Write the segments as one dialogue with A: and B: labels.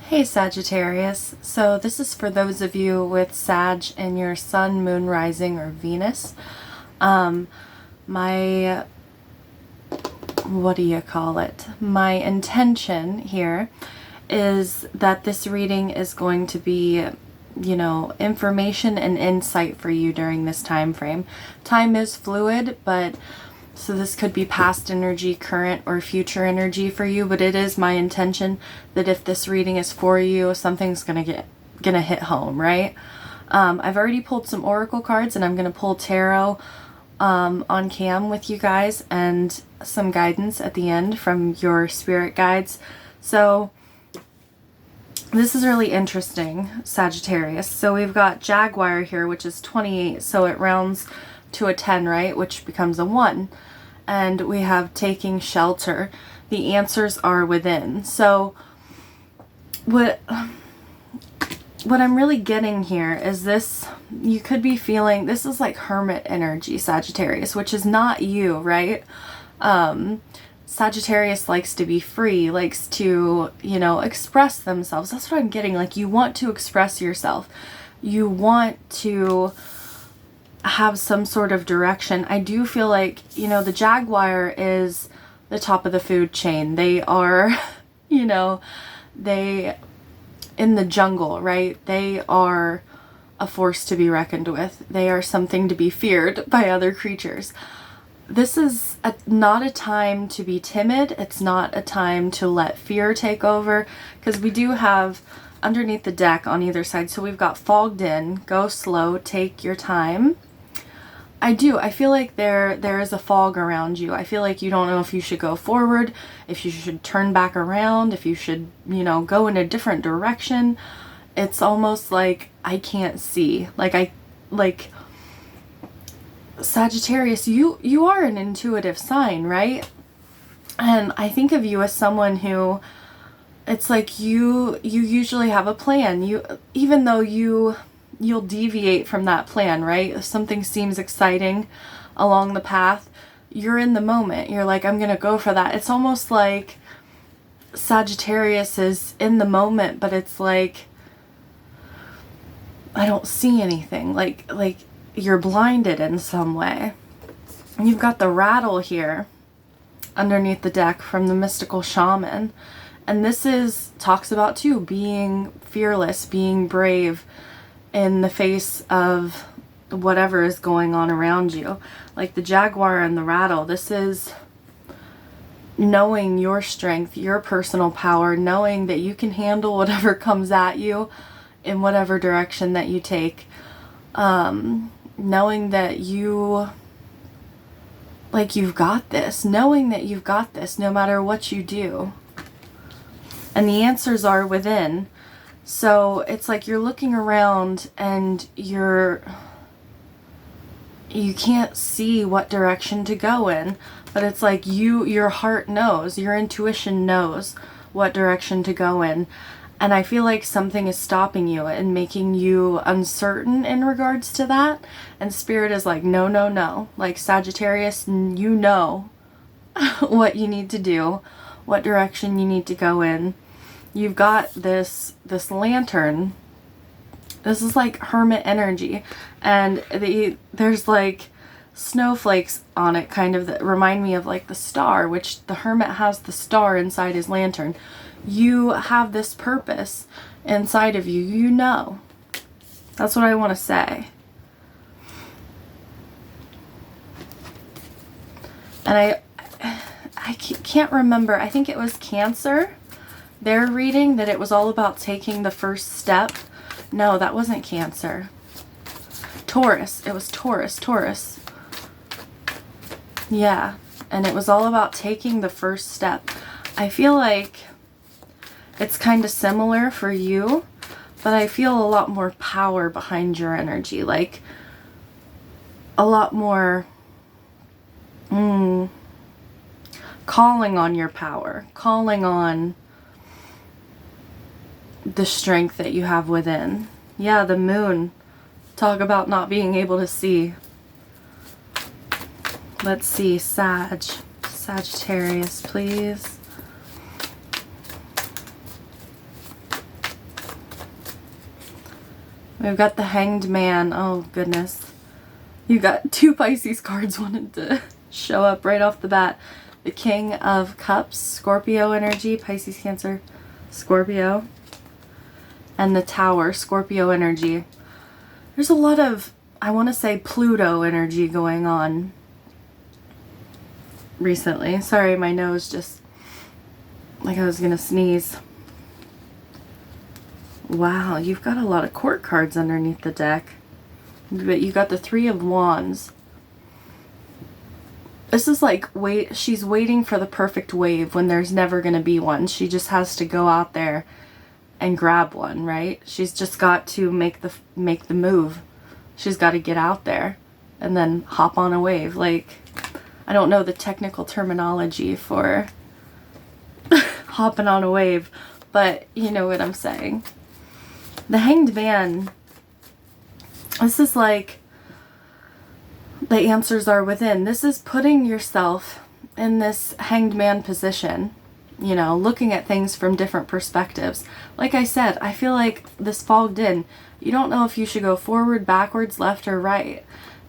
A: Hey Sagittarius, so this is for those of you with Sag in your Sun, Moon, Rising, or Venus. My, what do you call it? My intention here is that this reading is going to be, information and insight for you during this time frame. Time is fluid, but so this could be past energy, current, or future energy for you, but it is my intention that if this reading is for you, something's gonna hit home, right? I've already pulled some oracle cards, and I'm gonna pull tarot on cam with you guys, and some guidance at the end from your spirit guides. So this is really interesting, Sagittarius. So we've got Jaguar here, which is 28, so it rounds to a 10, right? Which becomes a 1. And we have taking shelter. The answers are within. So what I'm really getting here is this, you could be feeling, this is like hermit energy, Sagittarius, which is not you, right? Sagittarius likes to be free, likes to, express themselves. That's what I'm getting. Like, you want to express yourself. You want to have some sort of direction. I do feel like, the Jaguar is the top of the food chain. They are, they in the jungle, right? They are a force to be reckoned with. They are something to be feared by other creatures. This is not a time to be timid. It's not a time to let fear take over, because we do have underneath the deck on either side. So we've got fogged in, go slow, take your time. I feel like there is a fog around you. I feel like you don't know if you should go forward, if you should turn back around, if you should, go in a different direction. It's almost like I can't see. Like Sagittarius, you are an intuitive sign, right? And I think of you as someone who, it's like you usually have a plan. Even though you'll deviate from that plan, right? If something seems exciting along the path, you're in the moment. You're like, I'm gonna go for that. It's almost like Sagittarius is in the moment, but it's like, I don't see anything. Like you're blinded in some way. And you've got the rattle here underneath the deck from the mystical shaman. And this talks about too, being fearless, being brave, in the face of whatever is going on around you. Like the Jaguar and the rattle, this is knowing your strength, your personal power, knowing that you can handle whatever comes at you in whatever direction that you take. Knowing that you've got this, knowing that you've got this no matter what you do. And the answers are within. So it's like you're looking around and you can't see what direction to go in, but it's like your heart knows, your intuition knows what direction to go in. And I feel like something is stopping you and making you uncertain in regards to that. And Spirit is like, no, no, no. Like Sagittarius, you know what you need to do, what direction you need to go in. You've got this lantern. This is like hermit energy, and there's like snowflakes on it, kind of, that remind me of like the star, which the hermit has the star inside his lantern. You have this purpose inside of you. That's what I want to say. And I can't remember. I think it was Cancer. They're reading that it was all about taking the first step. No, that wasn't Cancer. Taurus. It was Taurus. Yeah. And it was all about taking the first step. I feel like it's kind of similar for you, but I feel a lot more power behind your energy. Like a lot more calling on your power, calling on the strength that you have within. Yeah, the moon. Talk about not being able to see. Let's see, Sagittarius, please. We've got the Hanged Man. Oh, goodness. You got 2 Pisces cards wanted to show up right off the bat. The King of Cups, Scorpio energy, Pisces, Cancer, Scorpio. And the Tower, Scorpio energy. There's a lot of, I want to say, Pluto energy going on recently. Sorry, my nose just, like I was going to sneeze. Wow, you've got a lot of court cards underneath the deck. But you got the 3 of Wands. This is like, she's waiting for the perfect wave when there's never going to be one. She just has to go out there and grab one, right? She's just got to make the move. She's got to get out there and then hop on a wave. Like, I don't know the technical terminology for hopping on a wave, but you know what I'm saying. The Hanged Man, this is like, the answers are within. This is putting yourself in this Hanged Man position, you know, looking at things from different perspectives. Like I said, I feel like this fogged in. You don't know if you should go forward, backwards, left, or right.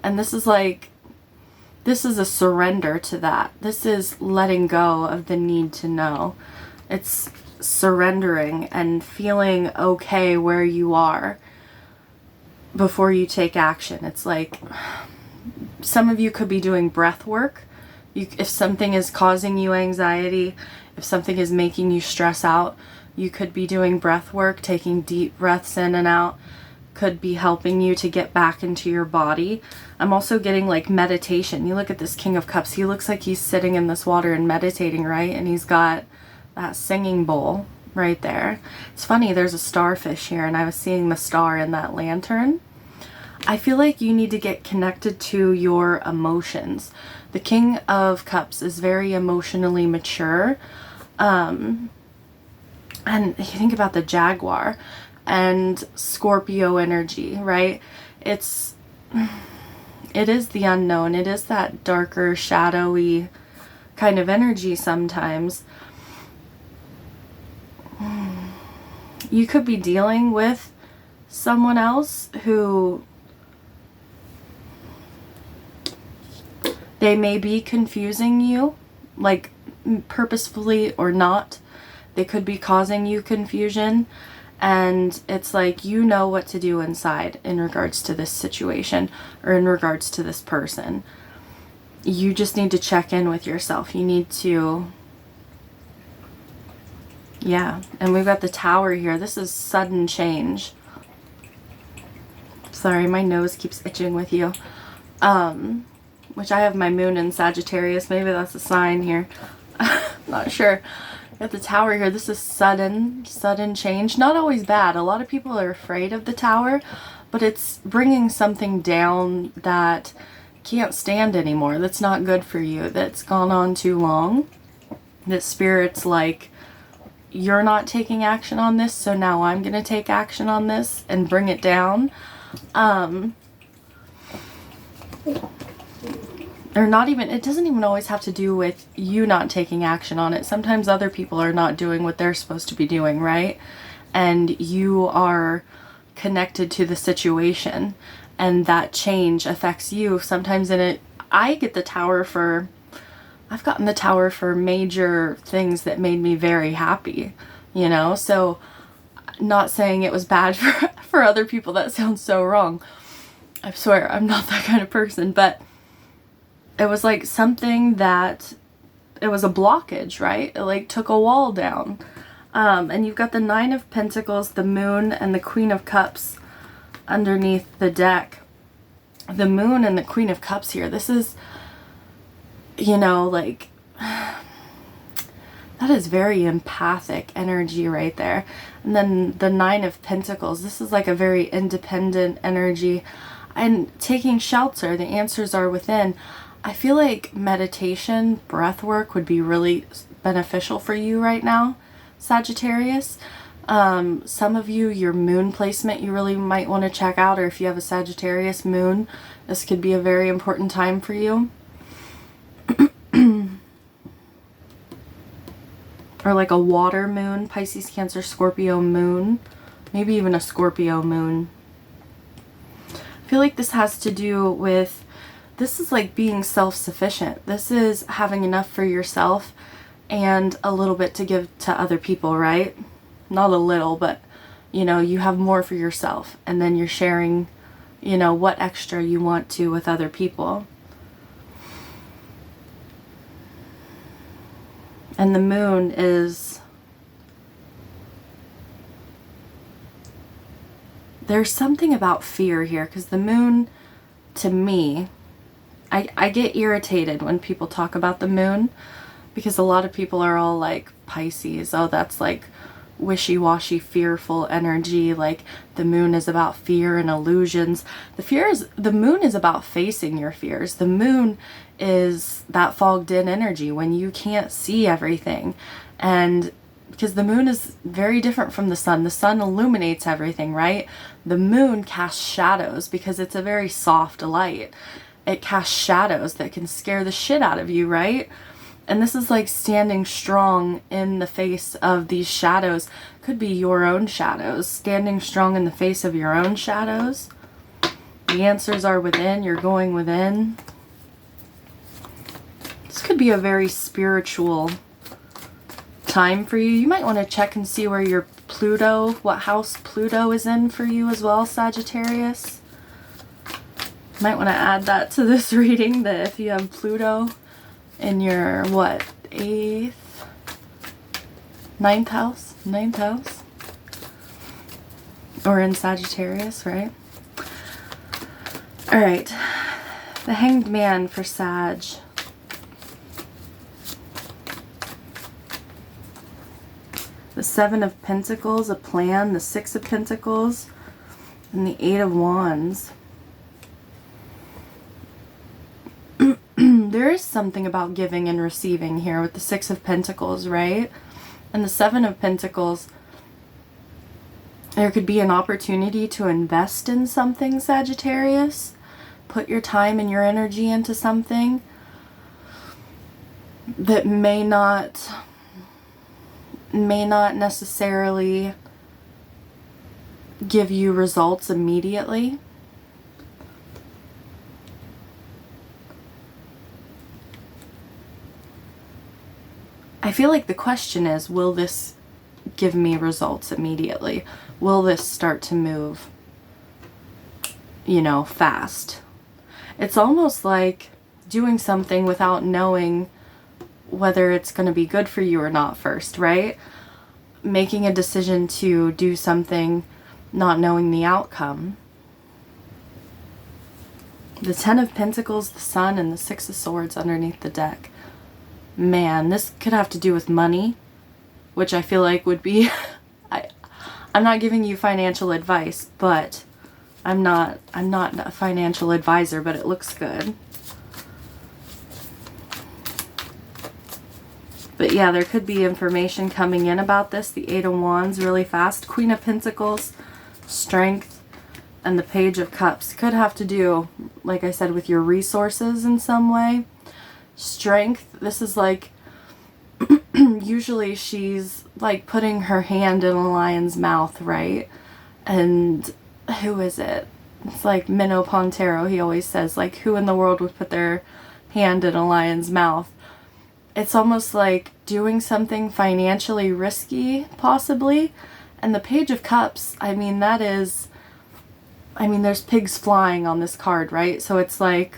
A: And this is like, this is a surrender to that. This is letting go of the need to know. It's surrendering and feeling okay where you are before you take action. It's like, some of you could be doing breath work. If something is causing you anxiety, if something is making you stress out, you could be doing breath work, taking deep breaths in and out. Could be helping you to get back into your body. I'm also getting like meditation. You look at this King of Cups. He looks like he's sitting in this water and meditating, right? And he's got that singing bowl right there. It's funny, there's a starfish here, and I was seeing the star in that lantern. I feel like you need to get connected to your emotions. The King of Cups is very emotionally mature. And you think about the Jaguar and Scorpio energy, right? It is the unknown. It is that darker, shadowy kind of energy sometimes. You could be dealing with someone else who they may be confusing you, like purposefully or not. They could be causing you confusion, and it's like, you know what to do inside in regards to this situation or in regards to this person. You just need to check in with yourself. You need to, yeah. And we've got the Tower here. This is sudden change. Sorry, my nose keeps itching with you. Which I have my moon in Sagittarius. Maybe that's a sign here. Not sure. Got the Tower here. This is sudden change. Not always bad. A lot of people are afraid of the Tower, but it's bringing something down that can't stand anymore. That's not good for you. That's gone on too long. That Spirit's like, you're not taking action on this, so now I'm going to take action on this and bring it down. Or not even, it doesn't even always have to do with you not taking action on it. Sometimes other people are not doing what they're supposed to be doing, right? And you are connected to the situation, and that change affects you. Sometimes I get the Tower for, I've gotten the Tower for major things that made me very happy, you know? So, not saying it was bad for other people. That sounds so wrong. I swear, I'm not that kind of person, but it was like something that, it was a blockage, right? It like took a wall down. And you've got the Nine of Pentacles, the Moon, and the Queen of Cups underneath the deck. The Moon and the Queen of Cups here. This is, you know, like, that is very empathic energy right there. And then the Nine of Pentacles. This is like a very independent energy. And taking shelter, the answers are within. I feel like meditation, breath work would be really beneficial for you right now, Sagittarius. Some of you, your moon placement, you really might want to check out, or if you have a Sagittarius moon, this could be a very important time for you. Or like a water moon, Pisces, Cancer, Scorpio moon, maybe even a Scorpio moon. I feel like this has to do with, this is like being self-sufficient. This is having enough for yourself and a little bit to give to other people, right? Not a little, but you know, you have more for yourself, and then you're sharing, you know, what extra you want to with other people. And the moon is, there's something about fear here, because the moon, to me, I get irritated when people talk about the moon, because a lot of people are all like, Pisces, oh, that's like wishy-washy, fearful energy, like the moon is about fear and illusions. The moon is about facing your fears. The moon is that fogged in energy when you can't see everything. And because the moon is very different from the sun. The sun illuminates everything, right? The moon casts shadows because it's a very soft light. It casts shadows that can scare the shit out of you, right? And this is like standing strong in the face of these shadows. Could be your own shadows. Standing strong in the face of your own shadows. The answers are within. You're going within. This could be a very spiritual time for you. You might want to check and see where your Pluto, what house Pluto is in for you as well, Sagittarius. Might want to add that to this reading, that if you have Pluto in your, what, 8th, 9th house? 9th house? Or in Sagittarius, right? Alright. The Hanged Man for Sag. The Seven of Pentacles, a plan. The Six of Pentacles. And the Eight of Wands. There is something about giving and receiving here with the Six of Pentacles, right? And the Seven of Pentacles. There could be an opportunity to invest in something, Sagittarius. Put your time and your energy into something that may not necessarily give you results immediately. I feel like the question is, will this give me results immediately? Will this start to move, you know, fast? It's almost like doing something without knowing whether it's going to be good for you or not first, right? Making a decision to do something, not knowing the outcome. The Ten of Pentacles, the Sun, and the Six of Swords underneath the deck. Man, this could have to do with money, which I feel like would be... I'm not giving you financial advice, but I'm not a financial advisor, but it looks good. But yeah, there could be information coming in about this. The Eight of Wands really fast. Queen of Pentacles, Strength, and the Page of Cups. Could have to do, like I said, with your resources in some way. Strength, this is like, usually she's like putting her hand in a lion's mouth, right? And who is it? It's like Minnow Pontero, he always says, like, who in the world would put their hand in a lion's mouth? It's almost like doing something financially risky, possibly. And the Page of Cups, I mean, that is, I mean, there's pigs flying on this card, right? So it's like,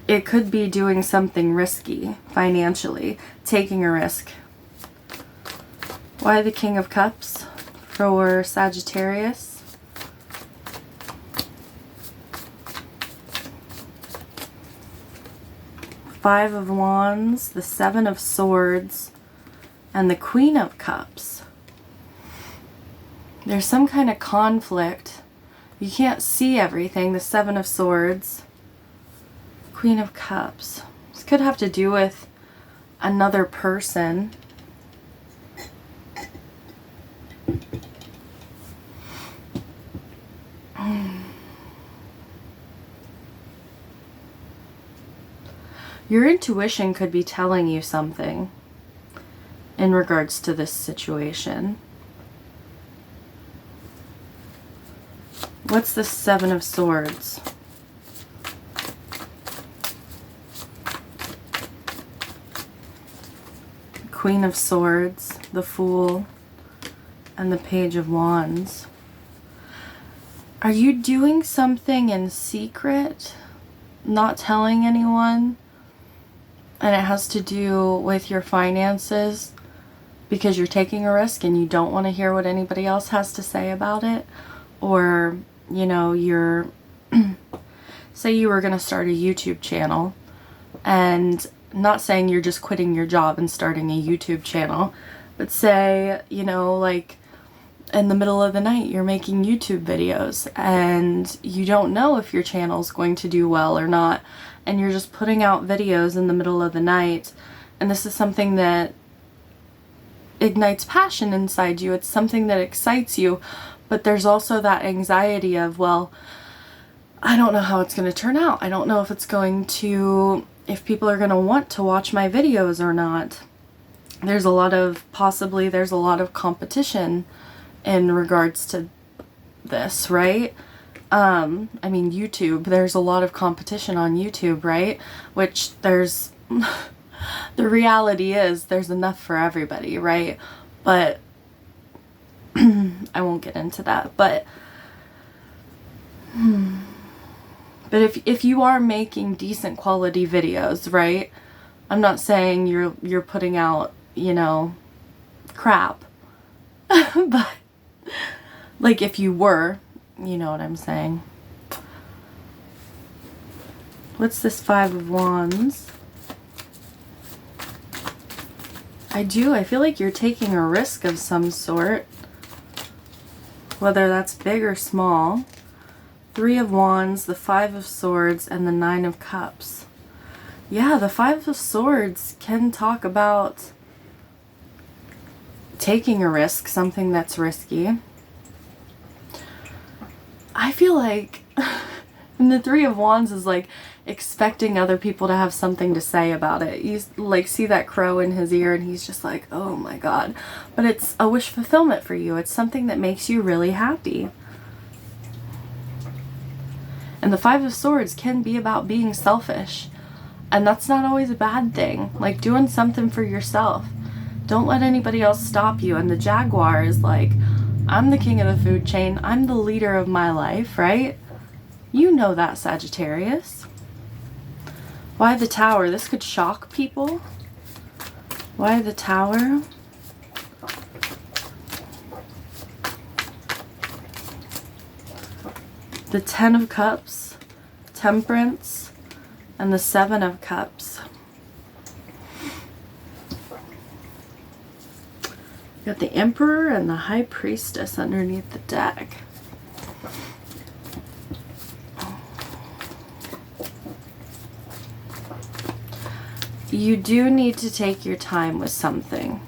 A: it could be doing something risky financially, taking a risk. Why the King of Cups for Sagittarius? Five of Wands, the Seven of Swords, and the Queen of Cups. There's some kind of conflict. You can't see everything. The Seven of Swords. Queen of Cups. This could have to do with another person. Your intuition could be telling you something in regards to this situation. What's the Seven of Swords? Queen of Swords, the Fool, and the Page of Wands. Are you doing something in secret, not telling anyone? And it has to do with your finances because you're taking a risk and you don't want to hear what anybody else has to say about it? Or, you know, you're, say you were going to start a YouTube channel, and not saying you're just quitting your job and starting a YouTube channel, but say, you know, like in the middle of the night you're making YouTube videos and you don't know if your channel's going to do well or not, and you're just putting out videos in the middle of the night, and this is something that ignites passion inside you. It's something that excites you, but there's also that anxiety of, well, I don't know how it's going to turn out. I don't know if it's going to, if people are going to want to watch my videos or not. There's a lot of, possibly there's a lot of competition in regards to this, right? I mean, YouTube, there's a lot of competition on YouTube, right? Which there's, the reality is there's enough for everybody, right? But I won't get into that, but if you are making decent quality videos, right? I'm not saying you're putting out, you know, crap, but like if you were, you know what I'm saying. What's this Five of Wands? I feel like you're taking a risk of some sort, whether that's big or small. Three of Wands, the Five of Swords, and the Nine of Cups. Yeah, the Five of Swords can talk about taking a risk, something that's risky. I feel like, and the Three of Wands is like expecting other people to have something to say about it. You like see that crow in his ear and he's just like, oh my God. But it's a wish fulfillment for you. It's something that makes you really happy. And the Five of Swords can be about being selfish. And that's not always a bad thing. Like doing something for yourself. Don't let anybody else stop you. And the Jaguar is like, I'm the king of the food chain. I'm the leader of my life, right? You know that, Sagittarius. Why the Tower? This could shock people. Why the Tower? The Ten of Cups, Temperance, and the Seven of Cups. You got the Emperor and the High Priestess underneath the deck. You do need to take your time with something,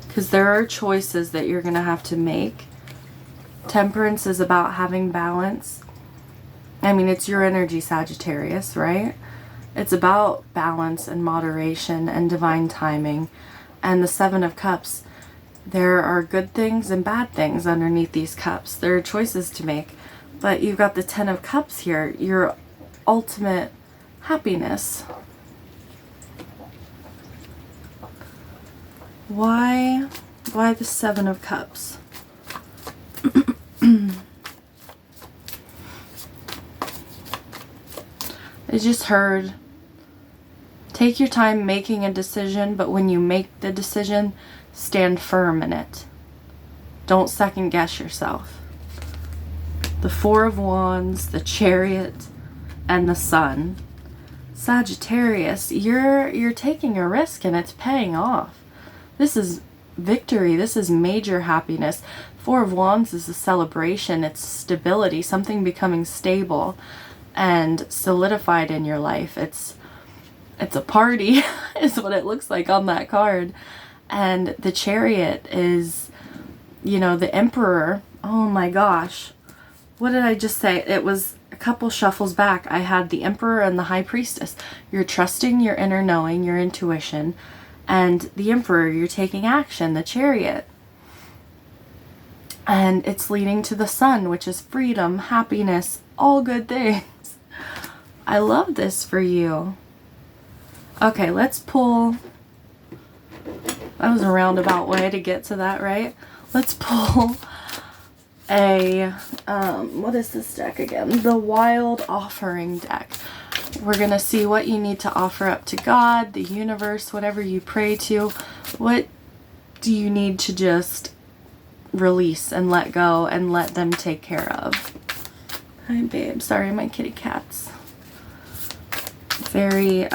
A: because there are choices that you're going to have to make. Temperance is about having balance. I mean, it's your energy, Sagittarius, right? It's about balance and moderation and divine timing. And the Seven of Cups, there are good things and bad things underneath these cups. There are choices to make. But you've got the Ten of Cups here, your ultimate happiness. Why the Seven of Cups? I just heard, take your time making a decision, but when you make the decision, stand firm in it. Don't second guess yourself. The Four of Wands, the Chariot, and the Sun. Sagittarius, you're taking a risk and it's paying off. This is victory. This is major happiness. Four of Wands is a celebration. It's stability, something becoming stable and solidified in your life. It's a party is what it looks like on that card. And the Chariot is, you know, the Emperor. Oh my gosh. What did I just say? It was a couple shuffles back. I had the Emperor and the High Priestess. You're trusting your inner knowing, your intuition. And the Emperor, you're taking action, the Chariot. And it's leading to the sun, which is freedom, happiness, all good things. I love this for you. Okay, let's pull. That was a roundabout way to get to that, right? Let's pull a, what is this deck again? The Wild Offering deck. We're going to see what you need to offer up to God, the universe, whatever you pray to. What do you need to just release and let go and let them take care of? Hi, babe. Sorry, my kitty cat's very,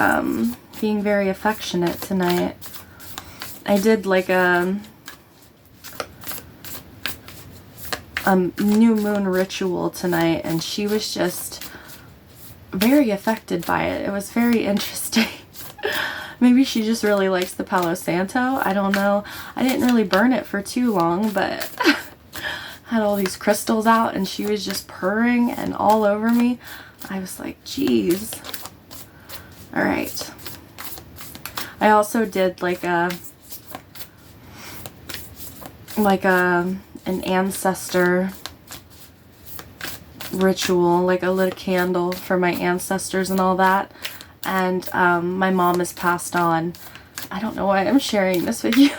A: being very affectionate tonight. I did like a new moon ritual tonight, and she was just very affected by it. It was very interesting. Maybe she just really likes the Palo Santo. I don't know. I didn't really burn it for too long, but had all these crystals out, and she was just purring and all over me. I was like, geez. All right. I also did like an ancestor ritual, like a lit candle for my ancestors and all that. And my mom has passed on. I don't know why I'm sharing this with you.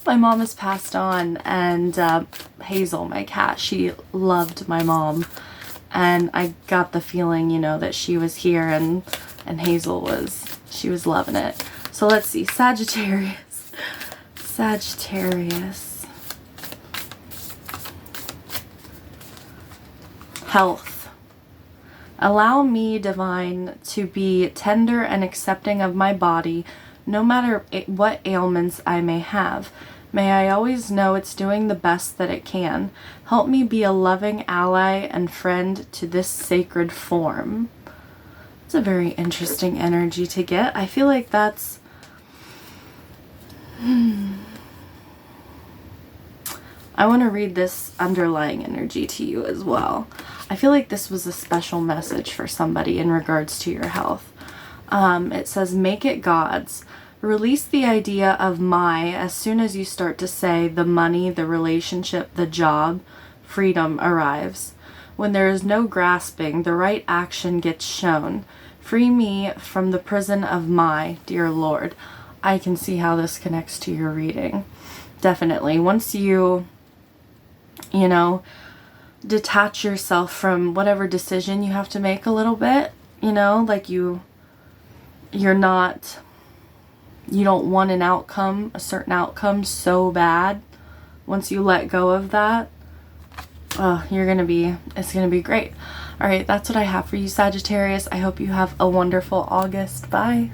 A: My mom has passed on, and Hazel, my cat, she loved my mom. And I got the feeling, you know, that she was here, and Hazel she was loving it. So let's see, Sagittarius. Sagittarius. Health. Allow me, divine, to be tender and accepting of my body, no matter what ailments I may have. May I always know it's doing the best that it can. Help me be a loving ally and friend to this sacred form. It's a very interesting energy to get. I feel like that's... I want to read this underlying energy to you as well. I feel like this was a special message for somebody in regards to your health. It says, make it God's. Release the idea of my as soon as you start to say the money, the relationship, the job, freedom arrives. When there is no grasping, the right action gets shown. Free me from the prison of my, dear Lord. I can see how this connects to your reading. Definitely. Once you know, detach yourself from whatever decision you have to make a little bit, you know, like you don't want an outcome, a certain outcome so bad. Once you let go of that, it's going to be great. All right, that's what I have for you, Sagittarius. I hope you have a wonderful August. Bye.